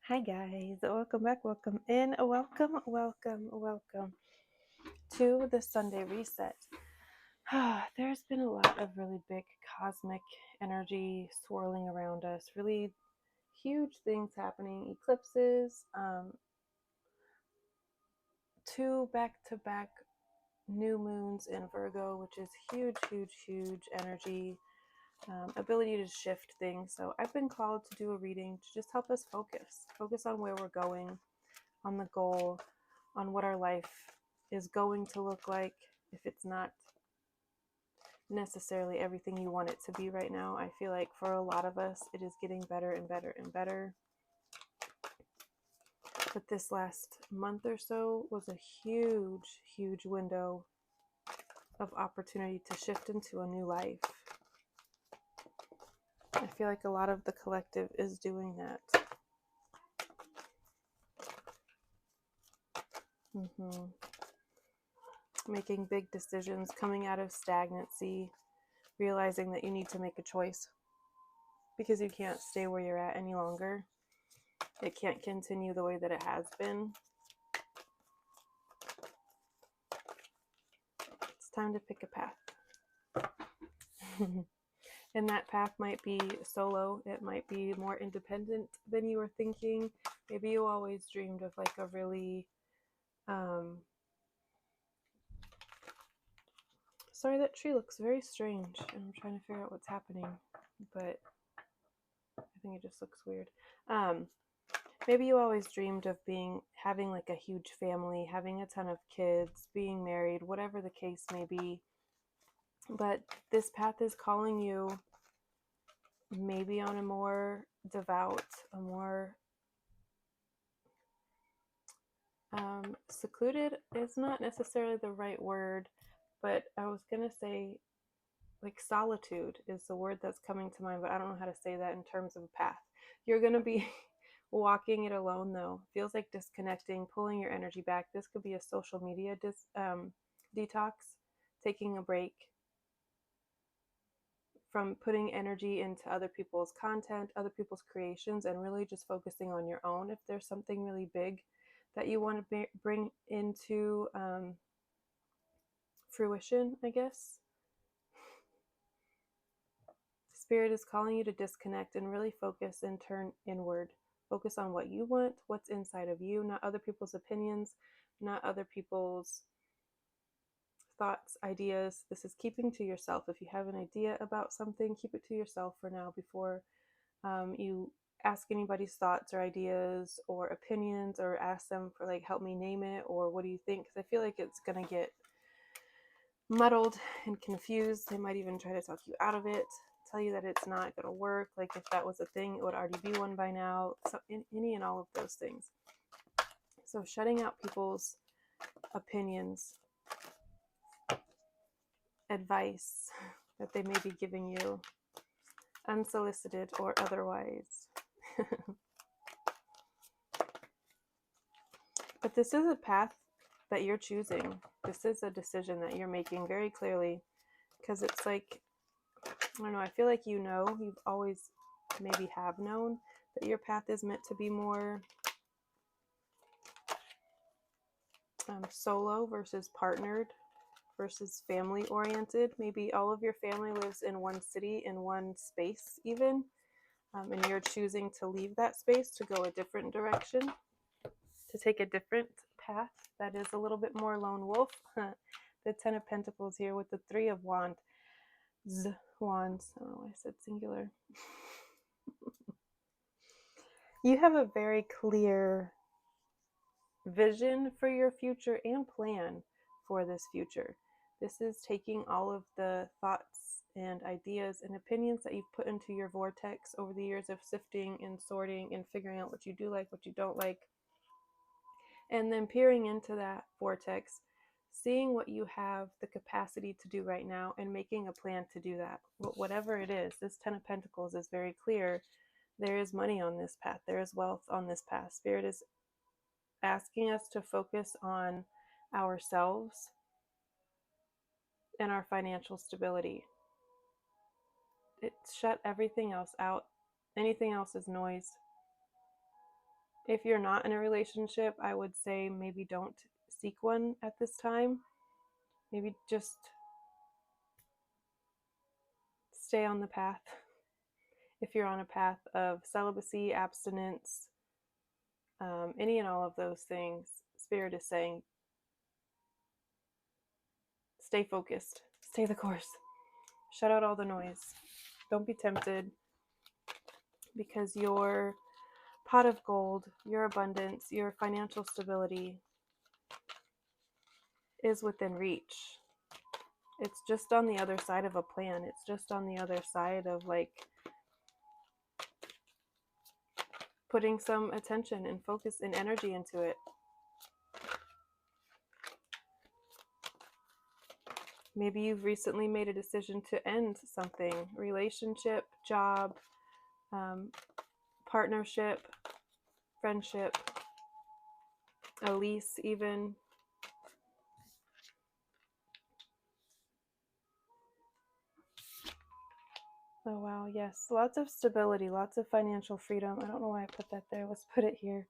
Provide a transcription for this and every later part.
Hi guys, welcome back, welcome in, welcome to the Sunday reset. There's been a lot of really big cosmic energy swirling around us, really huge things happening, eclipses, 2 back-to-back new moons in Virgo, which is huge energy, ability to shift things. So I've been called to do a reading to just help us focus on where we're going, on the goal, on what our life is going to look like if it's not necessarily everything you want it to be right now. I feel like for a lot of us, it is getting better and better. But this last month or so was a huge window of opportunity to shift into a new life. I feel like a lot of the collective is doing that. Making big decisions, coming out of stagnancy, realizing that you need to make a choice because you can't stay where you're at any longer. It can't continue the way that it has been. It's time to pick a path. And that path might be solo. It might be more independent than you were thinking. Maybe you always dreamed of like a really, sorry, that tree looks very strange. And I'm trying to figure out what's happening, but I think it just looks weird. Maybe you always dreamed of having like a huge family, having a ton of kids, being married, whatever the case may be. But this path is calling you maybe on a more devout, a more secluded is not necessarily the right word, but I was going to say like solitude is the word that's coming to mind, but I don't know how to say that in terms of a path. You're going to be walking it alone though. Feels like disconnecting, pulling your energy back. This could be a social media detox, taking a break from putting energy into other people's content, other people's creations, and really just focusing on your own. If there's something really big that you want to bring into fruition, I guess. Spirit is calling you to disconnect and really focus and turn inward. Focus on what you want, what's inside of you, not other people's opinions, not other people's thoughts, ideas. This is keeping to yourself. If you have an idea about something, keep it to yourself for now before you ask anybody's thoughts or ideas or opinions, or ask them for like, help me name it, or what do you think? Because I feel like it's going to get muddled and confused. They might even try to talk you out of it, tell you that it's not going to work. Like if that was a thing, it would already be one by now. So any and all of those things. So shutting out people's opinions, advice that they may be giving you, unsolicited or otherwise. But this is a path that you're choosing. This is a decision that you're making very clearly, because it's like, I don't know, I feel like you've always maybe have known that your path is meant to be more solo versus partnered versus family oriented. Maybe all of your family lives in one city, in one space even, and you're choosing to leave that space to go a different direction, to take a different path that is a little bit more lone wolf. The 10 of Pentacles here with the 3 of Wands. I don't know why I said singular. You have a very clear vision for your future and plan for this future. This is taking all of the thoughts and ideas and opinions that you've put into your vortex over the years of sifting and sorting and figuring out what you do like, what you don't like, and then peering into that vortex, seeing what you have the capacity to do right now and making a plan to do that. Whatever it is, this 10 of Pentacles is very clear. There is money on this path. There is wealth on this path. Spirit is asking us to focus on ourselves and our financial stability. Shut everything else out. Anything else is noise. If you're not in a relationship, I would say maybe don't seek one at this time. Maybe just stay on the path. If you're on a path of celibacy, abstinence, any and all of those things, Spirit is saying, stay focused, stay the course, shut out all the noise. Don't be tempted, because your pot of gold, your abundance, your financial stability is within reach. It's just on the other side of a plan. It's just on the other side of like putting some attention and focus and energy into it. Maybe you've recently made a decision to end something, relationship, job, partnership, friendship, a lease even. Oh wow, yes. Lots of stability, lots of financial freedom. I don't know why I put that there. Let's put it here.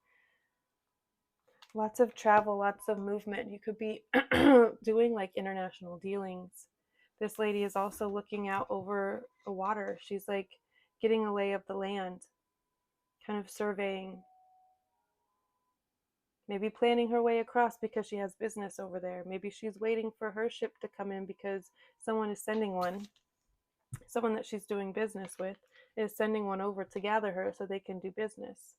Lots of travel, lots of movement. You could be doing like international dealings. This lady is also looking out over the water. She's like getting a lay of the land, kind of surveying, maybe planning her way across because she has business over there. Maybe she's waiting for her ship to come in because someone is sending one. Someone that she's doing business with is sending one over to gather her so they can do business.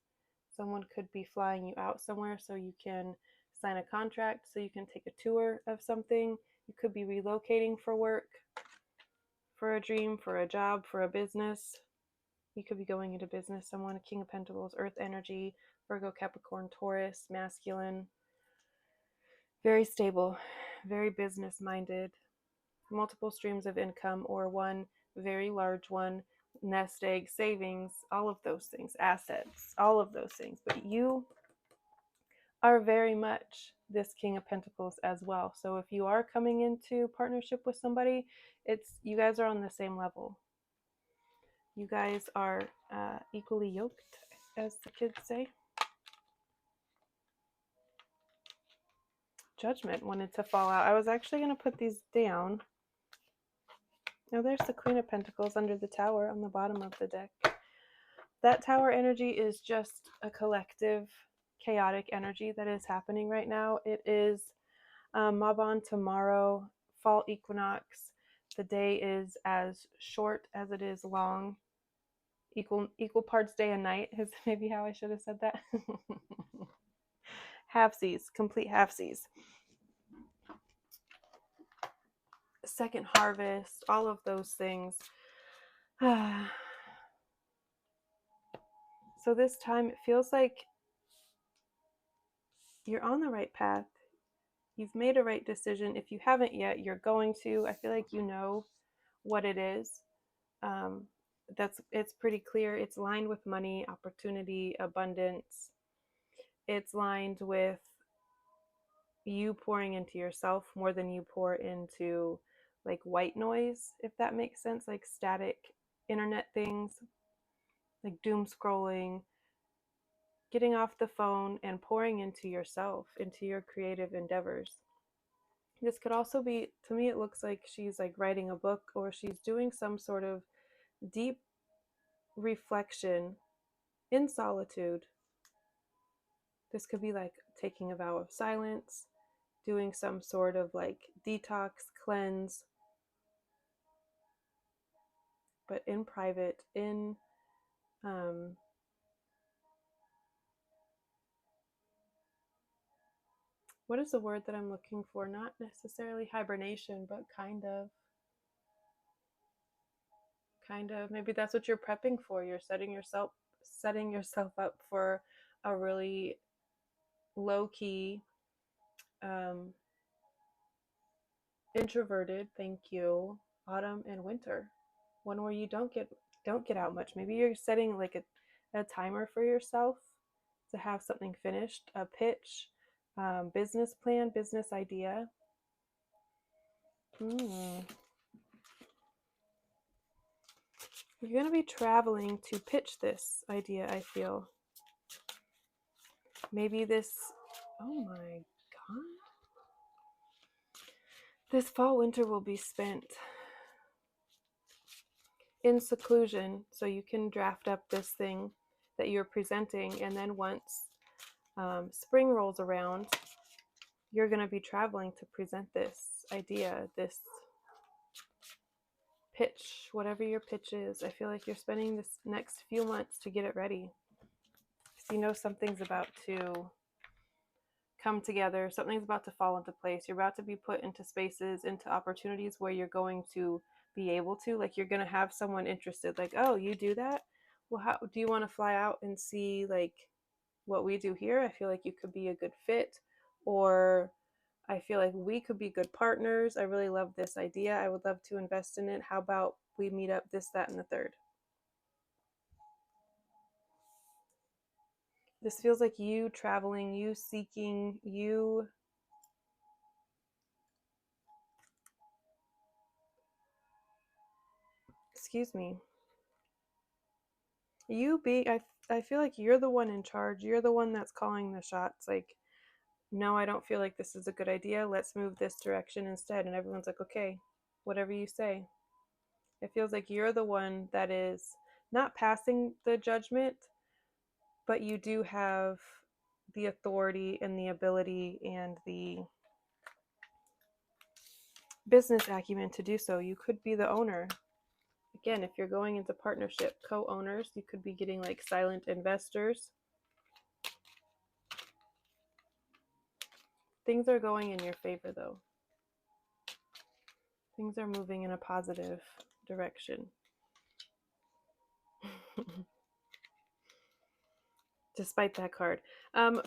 Someone could be flying you out somewhere so you can sign a contract, so you can take a tour of something. You could be relocating for work, for a dream, for a job, for a business. You could be going into business. Someone, King of Pentacles, Earth energy, Virgo, Capricorn, Taurus, masculine. Very stable, very business minded, multiple streams of income, or one very large one, nest egg, savings, all of those things, assets, all of those things. But you are very much this King of Pentacles as well. So if you are coming into partnership with somebody, it's you guys are on the same level. You guys are equally yoked, as the kids say. Judgment wanted to fall out. I was actually going to put these down. Now there's the Queen of Pentacles under the Tower on the bottom of the deck. That Tower energy is just a collective, chaotic energy that is happening right now. It is Mabon tomorrow, fall equinox. The day is as short as it is long. Equal parts day and night is maybe how I should have said that. Halfsies, complete halfsies. Second harvest, all of those things. So this time it feels like you're on the right path. You've made a right decision. If you haven't yet, you're going to. I feel like you know what it is. It's pretty clear. It's lined with money, opportunity, abundance. It's lined with you pouring into yourself more than you pour into like white noise, if that makes sense, like static internet things, like doom scrolling, getting off the phone and pouring into yourself, into your creative endeavors. This could also be, to me, it looks like she's like writing a book, or she's doing some sort of deep reflection in solitude. This could be like taking a vow of silence, doing some sort of like detox, cleanse, but in private, in what is the word that I'm looking for? Not necessarily hibernation, but kind of. Maybe that's what you're prepping for. You're setting yourself up for a really low key, introverted, thank you, autumn and winter. One where you don't get out much. Maybe you're setting like a timer for yourself to have something finished, a pitch, business plan, business idea. You're going to be traveling to pitch this idea, I feel. Maybe this, oh my God. This fall winter will be spent in seclusion, so you can draft up this thing that you're presenting, and then once spring rolls around, you're going to be traveling to present this idea, this pitch, whatever your pitch is. I feel like you're spending this next few months to get it ready. So you know something's about to come together, something's about to fall into place. You're about to be put into spaces, into opportunities where you're going to be able to, like, you're going to have someone interested, like, oh, you do that? Well, how do you want to fly out and see like what we do here? I feel like you could be a good fit, or I feel like we could be good partners. I really love this idea. I would love to invest in it. How about we meet up this, that, and the third? This feels like you traveling, you seeking, you, excuse me, you be, I feel like you're the one in charge. You're the one that's calling the shots. Like, no, I don't feel like this is a good idea. Let's move this direction instead. And everyone's like, okay, whatever you say. It feels like you're the one that is not passing the judgment, but you do have the authority and the ability and the business acumen to do so. You could be the owner. Again, if you're going into partnership, co-owners, you could be getting like silent investors. Things are going in your favor though. Things are moving in a positive direction. Despite that card.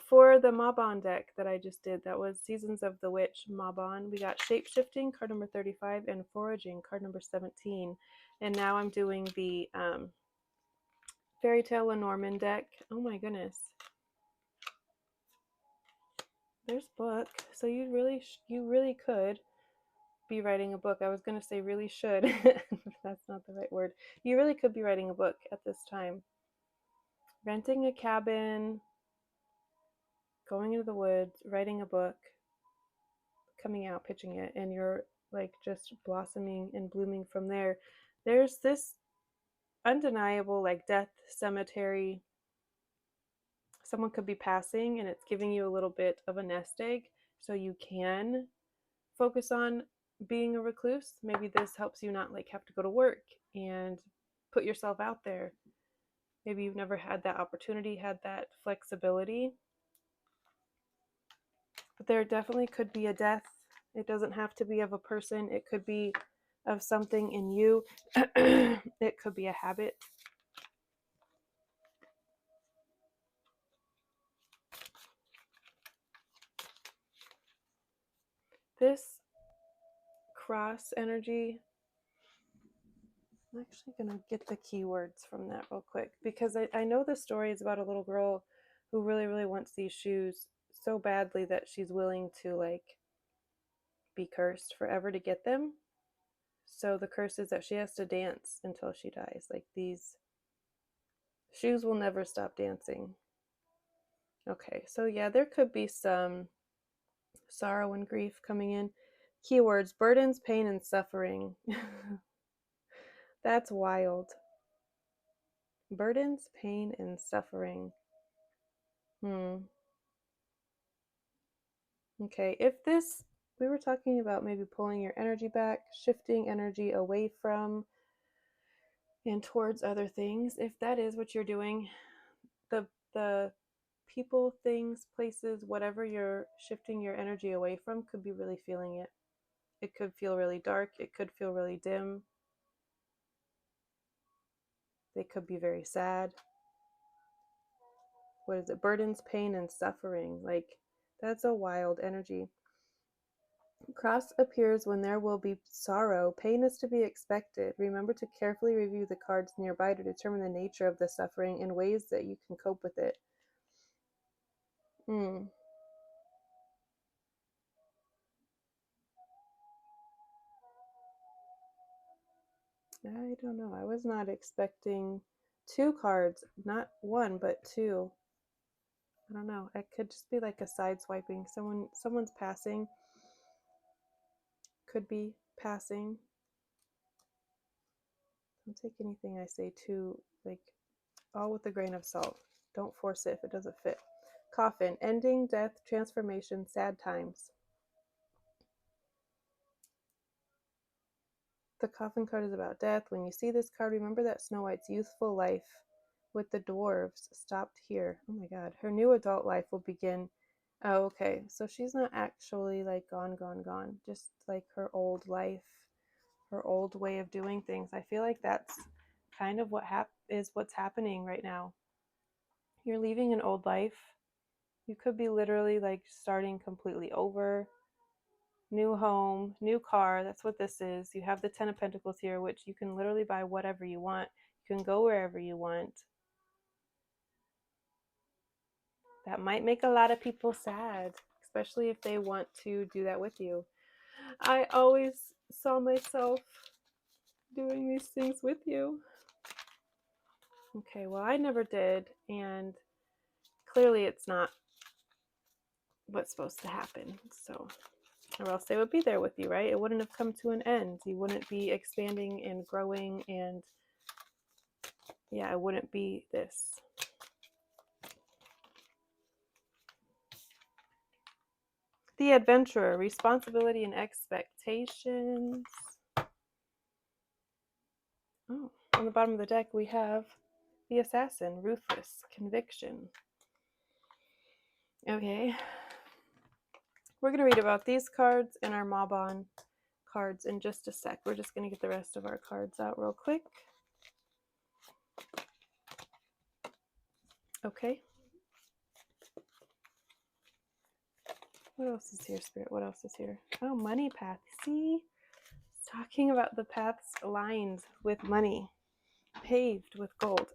For the Mabon deck that I just did, that was Seasons of the Witch Mabon. We got Shapeshifting, card number 35, and Foraging, card number 17. And now I'm doing the Fairy Tale Lenormand deck. Oh my goodness. There's book. So you really could be writing a book. I was gonna say really should. That's not the right word. You really could be writing a book at this time. Renting a cabin, going into the woods, writing a book, coming out, pitching it, and you're like just blossoming and blooming from there. There's this undeniable like death cemetery. Someone could be passing and it's giving you a little bit of a nest egg so you can focus on being a recluse. Maybe this helps you not like have to go to work and put yourself out there. Maybe you've never had that opportunity, had that flexibility. But there definitely could be a death. It doesn't have to be of a person. It could be of something in you. It could be a habit. This cross energy, I'm actually going to get the keywords from that real quick because I know the story is about a little girl who really, really wants these shoes so badly that she's willing to like be cursed forever to get them. So the curse is that she has to dance until she dies. Like these shoes will never stop dancing. Okay, so yeah, there could be some sorrow and grief coming in. Keywords: burdens, pain, and suffering. That's wild. Burdens, pain, and suffering. Okay, if this, we were talking about maybe pulling your energy back, shifting energy away from and towards other things. If that is what you're doing, the people, things, places, whatever you're shifting your energy away from could be really feeling it. It could feel really dark. It could feel really dim. They could be very sad. What is it? Burdens, pain, and suffering. Like, that's a wild energy. Cross appears when there will be sorrow. Pain is to be expected. Remember to carefully review the cards nearby to determine the nature of the suffering and ways that you can cope with it. I don't know. I was not expecting two cards, not one, but two. I don't know. It could just be like a side swiping. Someone's passing. Could be passing. Don't take anything I say too, like, all with a grain of salt. Don't force it if it doesn't fit. Coffin, ending, death, transformation, sad times. The coffin card is about death. When you see this card, remember that Snow White's youthful life with the dwarves stopped here. Oh my god. Her new adult life will begin. Oh, okay. So she's not actually like gone. Just like her old life, her old way of doing things. I feel like that's kind of what's happening right now. You're leaving an old life. You could be literally like starting completely over. New home, new car. That's what this is. You have the 10 of Pentacles here, which you can literally buy whatever you want. You can go wherever you want. That might make a lot of people sad, especially if they want to do that with you. I always saw myself doing these things with you. Okay, well, I never did, and clearly it's not what's supposed to happen. So, or else they would be there with you, right? It wouldn't have come to an end. You wouldn't be expanding and growing, and yeah, it wouldn't be this. The Adventurer, responsibility and expectations. Oh, on the bottom of the deck we have the Assassin, ruthless, conviction. Okay. We're going to read about these cards and our Mabon cards in just a sec. We're just going to get the rest of our cards out real quick. Okay. What else is here, Spirit? What else is here? Oh, money path. See? It's talking about the paths lined with money, paved with gold.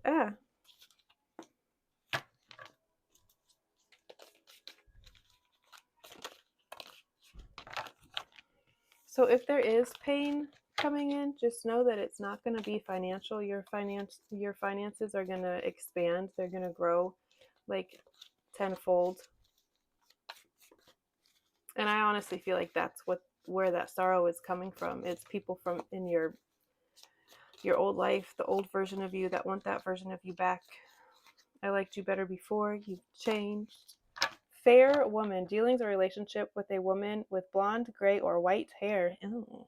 So if there is pain coming in, just know that it's not going to be financial. Your finances are going to expand. They're going to grow like tenfold. And I honestly feel like that's where that sorrow is coming from. It's people from in your old life, the old version of you that want that version of you back. I liked you better before. You've changed. Fair woman, dealings or relationship with a woman with blonde, gray, or white hair. Ew.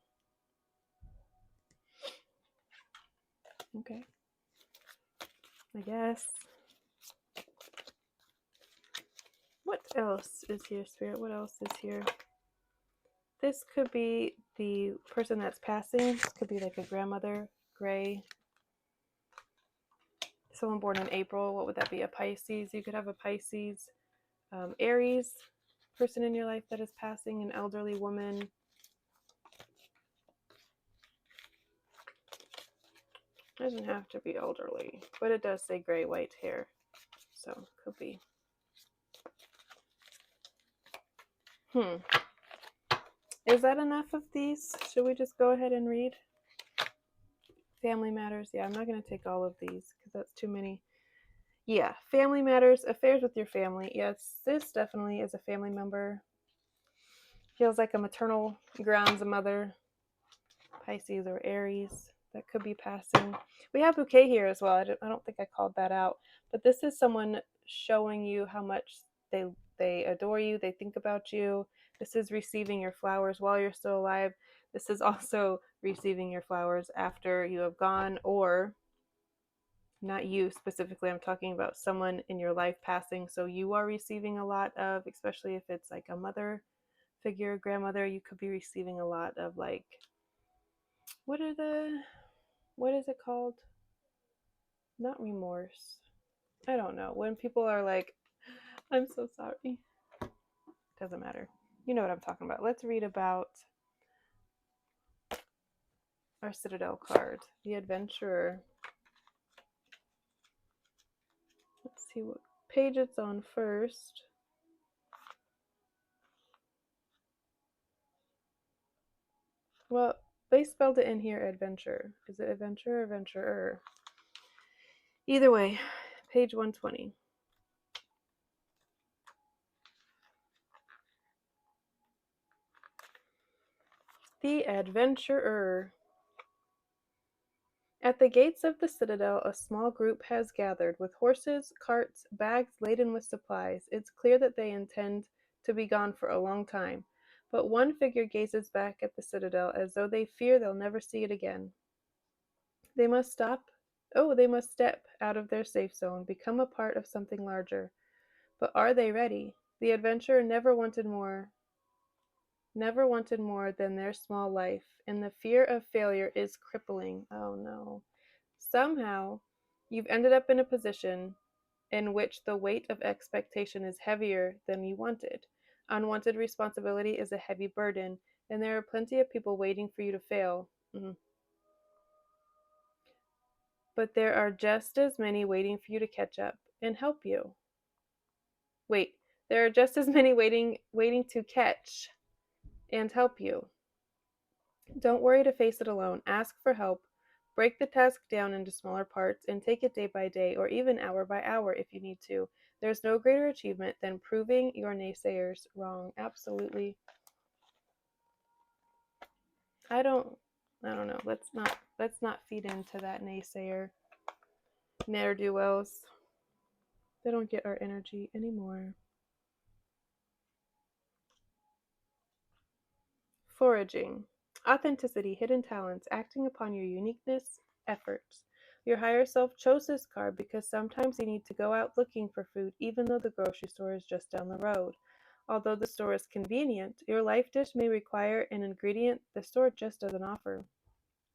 Okay. I guess. What else is here, Spirit? What else is here? This could be the person that's passing. This could be like a grandmother, gray. Someone born in April. What would that be? A Pisces. You could have a Pisces, Aries person in your life that is passing, an elderly woman. It doesn't have to be elderly, but it does say gray, white hair. So, could be. Is that enough of these? Should we just go ahead and read? Family matters. Yeah, I'm not going to take all of these because that's too many. Yeah, family matters, affairs with your family. Yes, this definitely is a family member. Feels like a maternal grounds, a mother, Pisces or Aries that could be passing. We have bouquet here as well. I don't think I called that out, but this is someone showing you how much they adore you, they think about you. This is receiving your flowers while you're still alive. This is also receiving your flowers after you have gone, or not you specifically, I'm talking about someone in your life passing. So you are receiving a lot of, especially if it's like a mother figure, grandmother, you could be receiving a lot of like, what is it called? Not remorse. I don't know. When people are like, I'm so sorry. Doesn't matter. You know what I'm talking about. Let's read about our Citadel card, the Adventurer. Let's see what page it's on first. Well, they spelled it in here, adventure. Is it adventure or adventurer? Either way, page 120. The Adventurer. At the gates of the citadel, a small group has gathered, with horses, carts, bags laden with supplies. It's clear that they intend to be gone for a long time. But one figure gazes back at the citadel as though they fear they'll never see it again. They must stop. Oh, they must step out of their safe zone, become a part of something larger. But are they ready? The adventurer never wanted more than their small life, and the fear of failure is crippling. Oh no. Somehow, you've ended up in a position in which the weight of expectation is heavier than you wanted. Unwanted responsibility is a heavy burden, and there are plenty of people waiting for you to fail. But there are just as many waiting for you to catch up and help you. Wait, there are just as many waiting to catch and help you. Don't worry to face it alone. Ask for help. Break the task down into smaller parts and take it day by day or even hour by hour if you need to. There's no greater achievement than proving your naysayers wrong. Absolutely. I don't know. Let's not feed into that naysayer. Ne'er-do-wells. They don't get our energy anymore. Foraging. Authenticity, hidden talents, acting upon your uniqueness, efforts. Your higher self chose this card because sometimes you need to go out looking for food even though the grocery store is just down the road. Although the store is convenient, your life dish may require an ingredient the store just doesn't offer.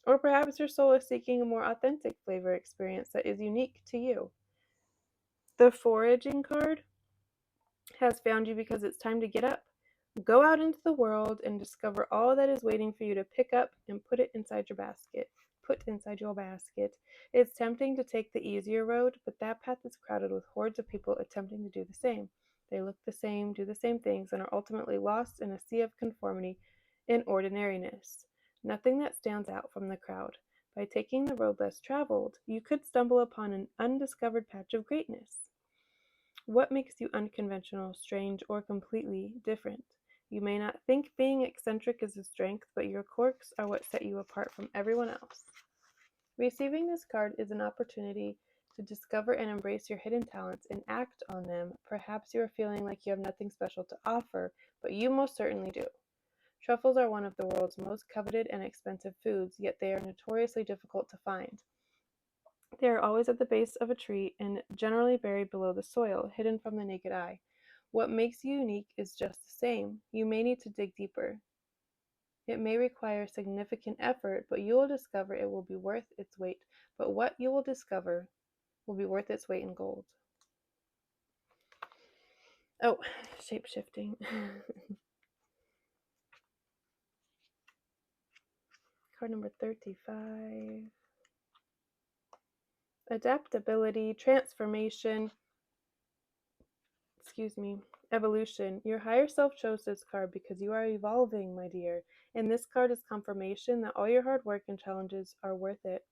Or perhaps your soul is seeking a more authentic flavor experience that is unique to you. The foraging card has found you because it's time to get up. Go out into the world and discover all that is waiting for you to pick up and put it inside your basket. Put inside your basket. It's tempting to take the easier road, but that path is crowded with hordes of people attempting to do the same. They look the same, do the same things, and are ultimately lost in a sea of conformity and ordinariness. Nothing that stands out from the crowd. By taking the road less traveled, you could stumble upon an undiscovered patch of greatness. What makes you unconventional, strange, or completely different? You may not think being eccentric is a strength, but your quirks are what set you apart from everyone else. Receiving this card is an opportunity to discover and embrace your hidden talents and act on them. Perhaps you are feeling like you have nothing special to offer, but you most certainly do. Truffles are one of the world's most coveted and expensive foods, yet they are notoriously difficult to find. They are always at the base of a tree and generally buried below the soil, hidden from the naked eye. What makes you unique is just the same. You may need to dig deeper. It may require significant effort, but you will discover it will be worth its weight. But what you will discover will be worth its weight in gold. Oh, shape-shifting. Card number 35. Adaptability, transformation, evolution. Your higher self chose this card because you are evolving, my dear. And this card is confirmation that all your hard work and challenges are worth it.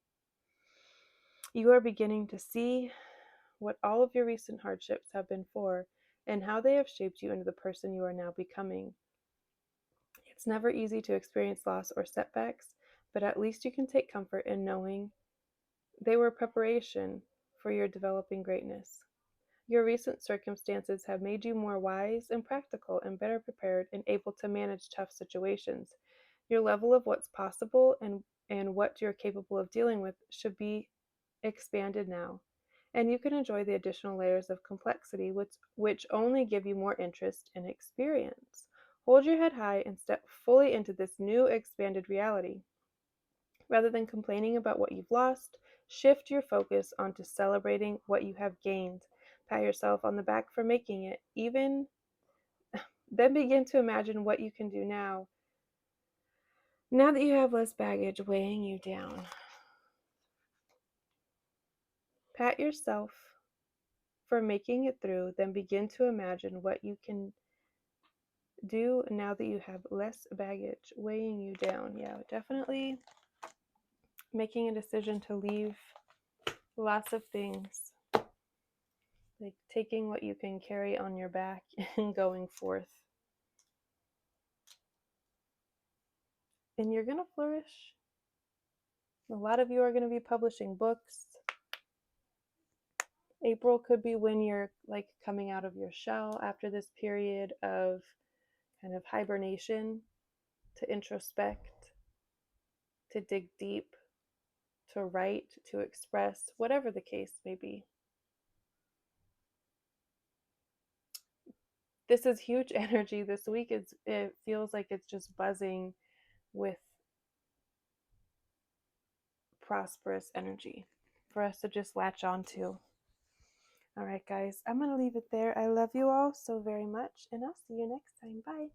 You are beginning to see what all of your recent hardships have been for and how they have shaped you into the person you are now becoming. It's never easy to experience loss or setbacks, but at least you can take comfort in knowing they were preparation for your developing greatness. Your recent circumstances have made you more wise and practical and better prepared and able to manage tough situations. Your level of what's possible and what you're capable of dealing with should be expanded now. And you can enjoy the additional layers of complexity which only give you more interest and experience. Hold your head high and step fully into this new expanded reality. Rather than complaining about what you've lost, shift your focus onto celebrating what you have gained. Pat yourself on the back for making it. Then begin to imagine what you can do now that you have less baggage weighing you down. Pat yourself for making it through, then begin to imagine what you can do now that you have less baggage weighing you down. Yeah, definitely making a decision to leave lots of things, like taking what you can carry on your back and going forth and you're going to flourish. A lot of you are going to be publishing books. April could be when you're like coming out of your shell after this period of kind of hibernation, to introspect, to dig deep, to write, to express, whatever the case may be. This is huge energy this week. It feels like it's just buzzing with prosperous energy for us to just latch onto. All right, guys, I'm going to leave it there. I love you all so very much, and I'll see you next time. Bye.